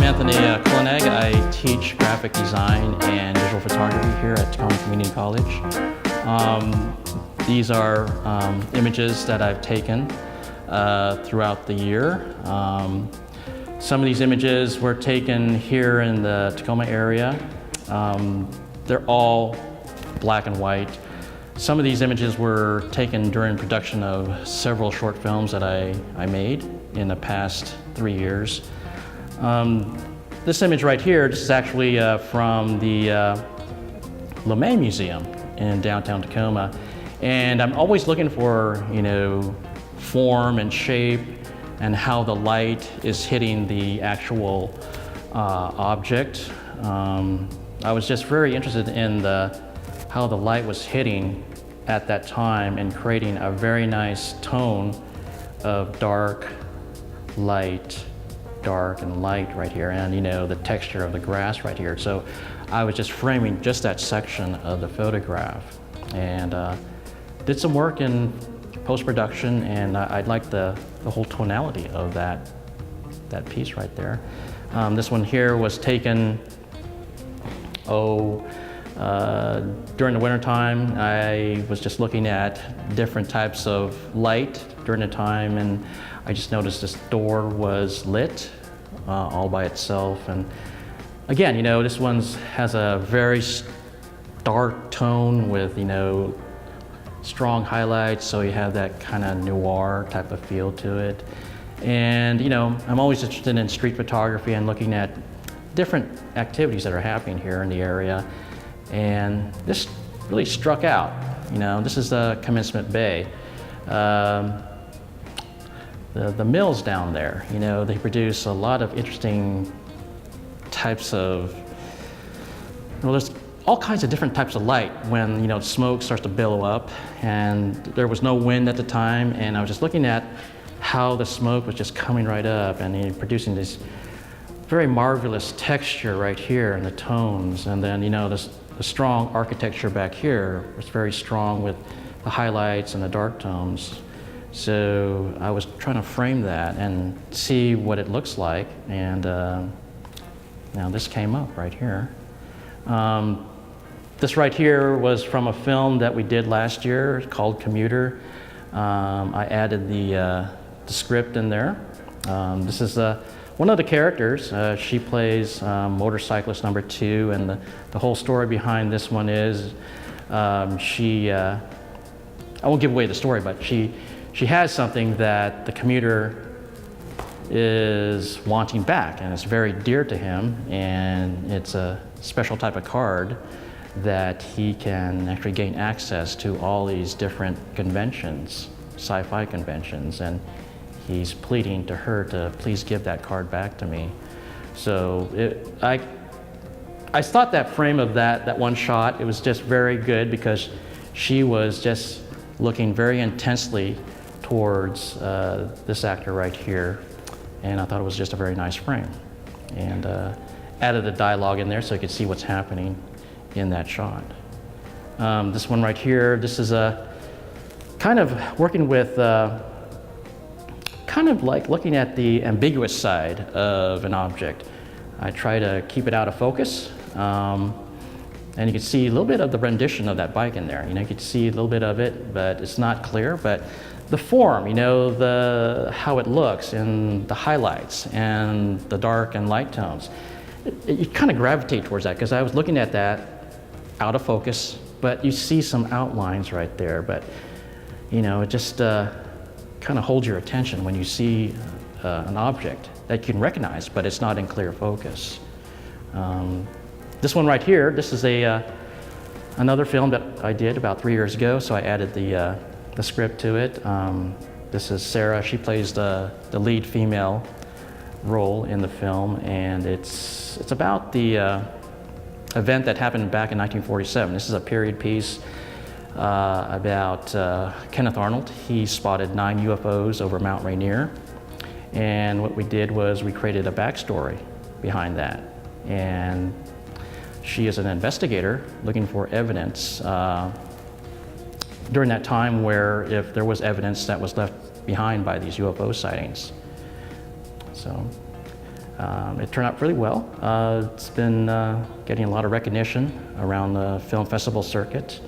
Anthony Culanag. I teach graphic design and visual photography here at Tacoma Community College. These are images that I've taken throughout the year. Some of these images were taken here in the Tacoma area. They're all black and white. Some of these images were taken during production of several short films that I made in the past 3 years. This image right here, this is actually from the LeMay Museum in downtown Tacoma. And I'm always looking for, form and shape and how the light is hitting the actual object. I was just very interested in how the light was hitting at that time and creating a very nice tone of dark, light, dark and light right here, and the texture of the grass right here. So I was just framing just that section of the photograph, and did some work in post-production, and I liked the whole tonality of that piece right there. This one here was taken during the winter time. I was just looking at different types of light during the time, and I just noticed this door was lit all by itself. And again, this one has a very dark tone with, strong highlights, so you have that kind of noir type of feel to it. And, I'm always interested in street photography and looking at different activities that are happening here in the area. And this really struck out. This is the Commencement Bay. The mills down there, they produce a lot of interesting types of, there's all kinds of different types of light when, smoke starts to billow up, and there was no wind at the time, and I was just looking at how the smoke was just coming right up and producing this very marvelous texture right here and the tones, and then, the strong architecture back here was very strong with the highlights and the dark tones. So I was trying to frame that and see what it looks like, and now this came up right here. This right here was from a film that we did last year called Commuter. I added the script in there. This is one of the characters. She plays motorcyclist number 2, and the whole story behind this one is I won't give away the story, but she has something that the commuter is wanting back, and it's very dear to him, and it's a special type of card that he can actually gain access to all these different conventions, sci-fi conventions, and he's pleading to her to please give that card back to me. So I thought that frame of that one shot, it was just very good because she was just looking very intensely towards this actor right here, and I thought it was just a very nice frame. And added the dialogue in there so you could see what's happening in that shot. This one right here, this is a kind of working with kind of like looking at the ambiguous side of an object. I try to keep it out of focus, and you can see a little bit of the rendition of that bike in there. You can see a little bit of it, but it's not clear. But the form, how it looks, and the highlights, and the dark and light tones, you kind of gravitate towards that because I was looking at that out of focus, but you see some outlines right there. But it just kind of holds your attention when you see an object that you can recognize, but it's not in clear focus. This one right here, this is another film that I did about 3 years ago, so I added the script to it. This is Sarah. She plays the lead female role in the film, and it's about the event that happened back in 1947. This is a period piece about Kenneth Arnold. He spotted 9 UFOs over Mount Rainier, and what we did was we created a backstory behind that. And she is an investigator looking for evidence during that time where if there was evidence that was left behind by these UFO sightings. So It turned out really well. It's been getting a lot of recognition around the film festival circuit.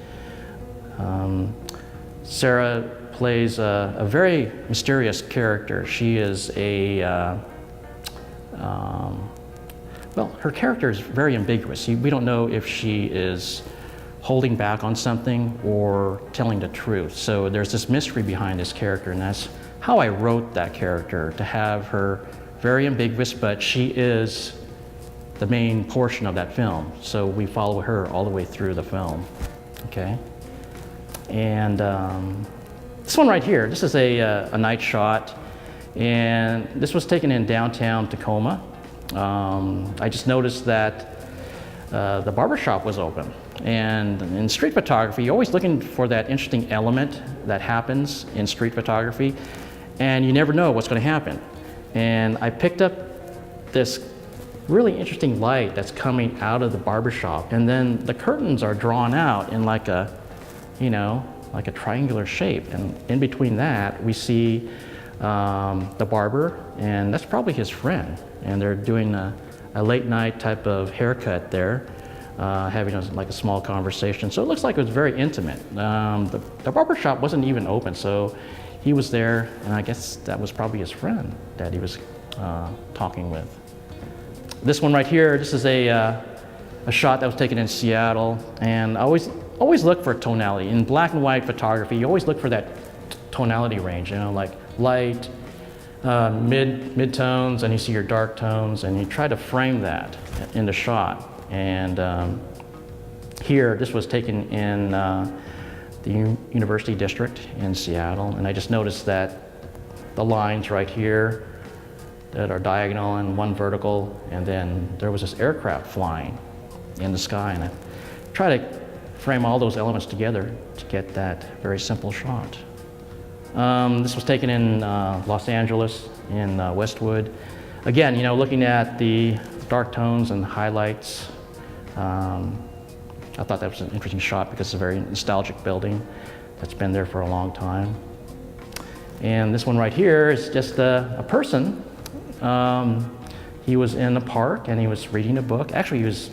Sarah plays a very mysterious character. She is well, her character is very ambiguous. We don't know if she is holding back on something or telling the truth. So there's this mystery behind this character, and that's how I wrote that character, to have her very ambiguous, but she is the main portion of that film. So we follow her all the way through the film, okay? And this one right here, this is a night shot, and this was taken in downtown Tacoma. I just noticed that the barber shop was open. And in street photography, you're always looking for that interesting element that happens in street photography, and you never know what's going to happen. And I picked up this really interesting light that's coming out of the barber shop, and then the curtains are drawn out in like a, you know, like a triangular shape. And in between that, we see the barber, and that's probably his friend. And they're doing a late night type of haircut there, having like a small conversation. So it looks like it was very intimate. The barber shop wasn't even open, so he was there, and I guess that was probably his friend that he was talking with. This one right here, this is a shot that was taken in Seattle, and I always look for tonality. In black and white photography, you always look for that tonality range, you know, like light, mid-tones, and you see your dark tones, and you try to frame that in the shot. And here, this was taken in the University District in Seattle, and I just noticed that the lines right here that are diagonal and one vertical, and then there was this aircraft flying in the sky, and I try to frame all those elements together to get that very simple shot. This was taken in Los Angeles, in Westwood. Again, you know, looking at the dark tones and highlights, I thought that was an interesting shot because it's a very nostalgic building that's been there for a long time. And this one right here is just a person. He was in a park and he was reading a book. Actually, he was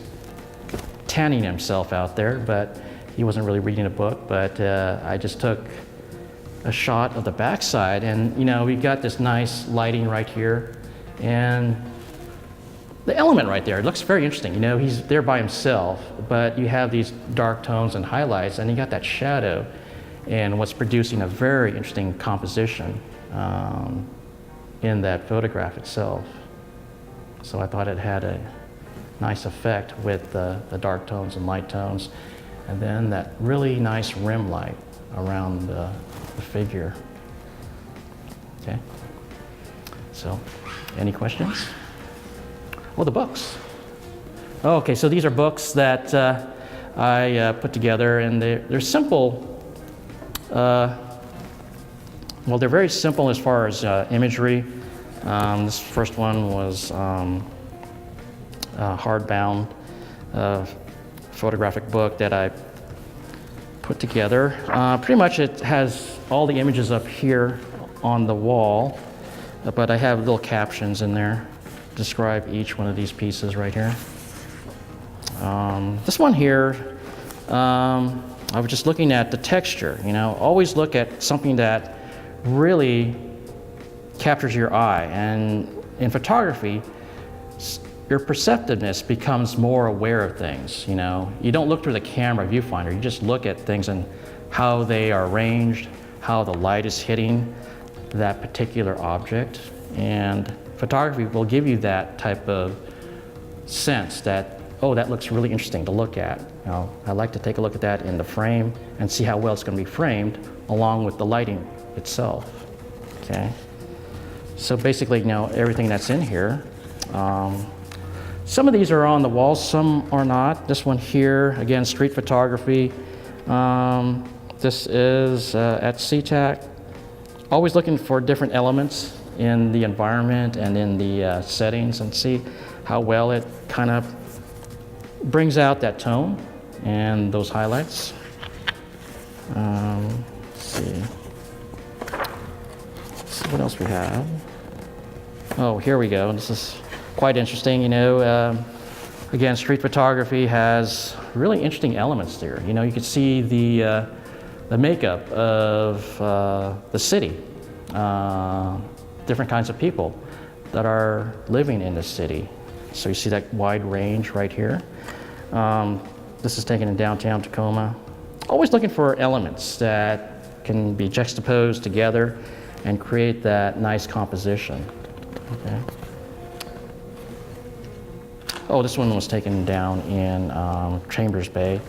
tanning himself out there, but he wasn't really reading a book. But I just took a shot of the backside, and you know, we got this nice lighting right here, and the element right there, it looks very interesting. You know, he's there by himself, but you have these dark tones and highlights, and you got that shadow, and what's producing a very interesting composition in that photograph itself. So I thought it had a nice effect with the dark tones and light tones, and then that really nice rim light around the figure. Okay, so any questions? Oh, the books. Oh, okay, so these are books that I put together, and they're simple. Well, they're very simple as far as imagery. This first one was hardbound photographic book that I put together. Pretty much it has all the images up here on the wall, but I have little captions in there to describe each one of these pieces right here. This one here, I was just looking at the texture. You know, always look at something that really captures your eye. And in photography, your perceptiveness becomes more aware of things. You know, you don't look through the camera viewfinder. You just look at things and how they are arranged, how the light is hitting that particular object. And photography will give you that type of sense that, oh, that looks really interesting to look at. You know, I like to take a look at that in the frame and see how well it's going to be framed along with the lighting itself. Okay. So basically, you know, everything that's in here. Some of these are on the walls, some are not. This one here, again, street photography. This is at SeaTac. Always looking for different elements in the environment and in the settings, and see how well it kind of brings out that tone and those highlights. Let's see. What else we have? Oh, here we go. This is quite interesting, you know. Again, street photography has really interesting elements there. You know, you can see the makeup of the city, different kinds of people that are living in the city. So you see that wide range right here. This is taken in downtown Tacoma. Always looking for elements that can be juxtaposed together and create that nice composition. Okay. Oh, this one was taken down in Chambers Bay.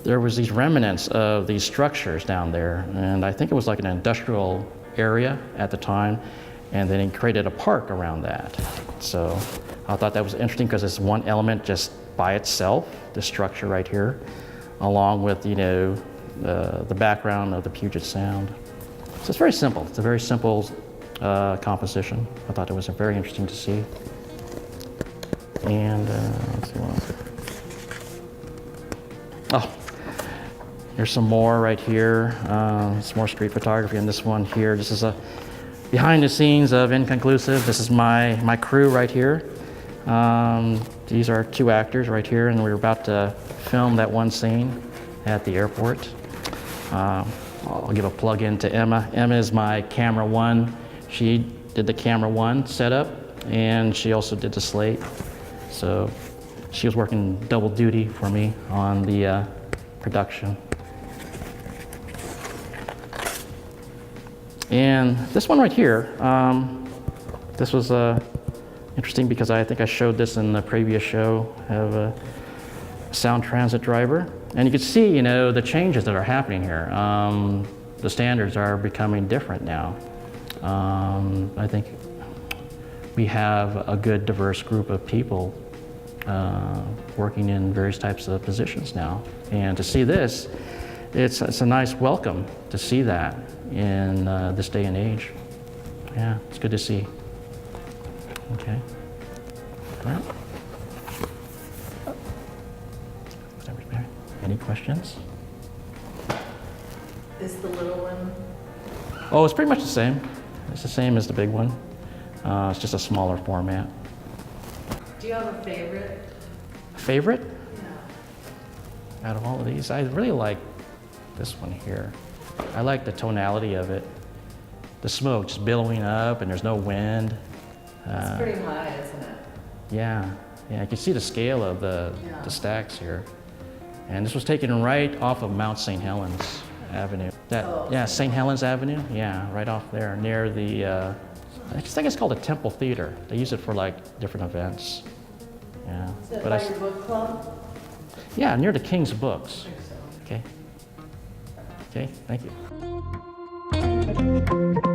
There was these remnants of these structures down there, and I think it was like an industrial area at the time, and then he created a park around that. So I thought that was interesting because it's one element just by itself, this structure right here, along with, you know, the background of the Puget Sound. So it's very simple. It's a very simple composition. I thought it was very interesting to see. And let's see what else. Oh, here's some more right here. Some more street photography in this one here. This is a behind the scenes of Inconclusive. This is my crew right here. These are 2 actors right here, and we're about to film that one scene at the airport. I'll give a plug in to Emma. Emma is my camera 1. She did the camera 1 setup, and she also did the slate. So she was working double duty for me on the production. And this one right here, this was interesting because I think I showed this in the previous show. I have a sound transit driver. And you can see, you know, the changes that are happening here. The standards are becoming different now. I think we have a good diverse group of people working in various types of positions now. And to see this, it's a nice welcome to see that in this day and age. Yeah, it's good to see. Okay. Well, any questions? Is the little one? Oh, it's pretty much the same. It's the same as the big one. It's just a smaller format. Do you have a favorite? Favorite? Yeah. Out of all of these, I really like this one here. I like the tonality of it. The smoke just billowing up and there's no wind. It's pretty high, isn't it? Yeah, you can see the scale of the stacks here. And this was taken right off of Mount St. Helens Avenue. St. Helens Avenue, yeah, right off there near the, I think it's called a Temple Theater. They use it for like different events. Yeah. Is it by your book club? Yeah, near the King's Books. I think so. Okay. Okay, thank you.